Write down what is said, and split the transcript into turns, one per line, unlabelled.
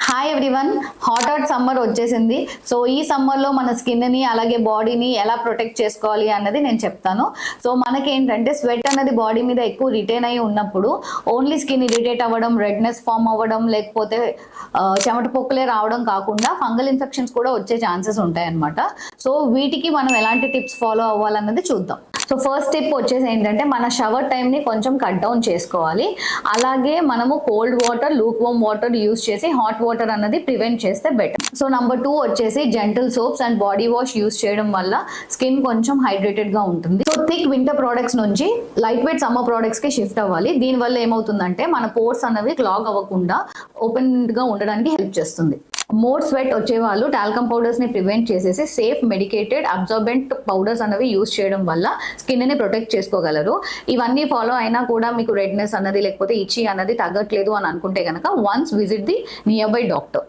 Hi everyone. Hot summer వచ్చేసింది. So ఈ సమ్మర్లో మన స్కిన్ని అలాగే బాడీని ఎలా ప్రొటెక్ట్ చేసుకోవాలి అన్నది నేను చెప్తాను. సో మనకేంటంటే స్వెట్ అనేది బాడీ మీద ఎక్కువ రిటైన్ అయి ఉన్నప్పుడు ఓన్లీ స్కిన్ ఇరిటేట్ అవ్వడం, రెడ్నెస్ ఫామ్ అవ్వడం, లేకపోతే చెమట పొక్కులే రావడం కాకుండా ఫంగల్ ఇన్ఫెక్షన్స్ కూడా వచ్చే ఛాన్సెస్ ఉంటాయన్నమాట. సో వీటికి మనం ఎలాంటి టిప్స్ ఫాలో అవ్వాలన్నది చూద్దాం. సో ఫస్ట్ టిప్ వచ్చేసి ఏంటంటే మన షవర్ టైంని కొంచెం కట్ డౌన్ చేసుకోవాలి. అలాగే మనము cold water, Luke warm water use చేసి హాట్ వాటర్ అన్నది ప్రివెంట్ చేస్తే బెటర్. సో నెంబర్ 2 వచ్చేసి gentle soaps and body wash use చేయడం వల్ల స్కిన్ కొంచెం హైడ్రేటెడ్ గా ఉంటుంది. సో థిక్ వింటర్ ప్రోడక్ట్స్ నుంచి లైట్ వెయిట్ సమ్మర్ ప్రోడక్ట్స్ కి షిఫ్ట్ అవ్వాలి. దీనివల్ల ఏమవుతుందంటే మన పోర్స్ అనేవి క్లాగ్ అవ్వకుండా ఓపెన్ గా ఉండడానికి హెల్ప్ చేస్తుంది. మోర్ స్వెట్ వచ్చే వాళ్ళు టాల్కమ్ పౌడర్స్ ని ప్రివెంట్ చేసేసి సేఫ్ మెడికేటెడ్ అబ్జార్బెంట్ పౌడర్స్ అనేవి యూస్ చేయడం వల్ల స్కిన్ ని ప్రొటెక్ట్ చేసుకోగలరు. ఇవన్నీ ఫాలో అయినా కూడా మీకు రెడ్నెస్ అన్నది లేకపోతే ఇచ్చి అన్నది తగ్గట్లేదు అని అనుకుంటే కనుక once visit the near by doctor.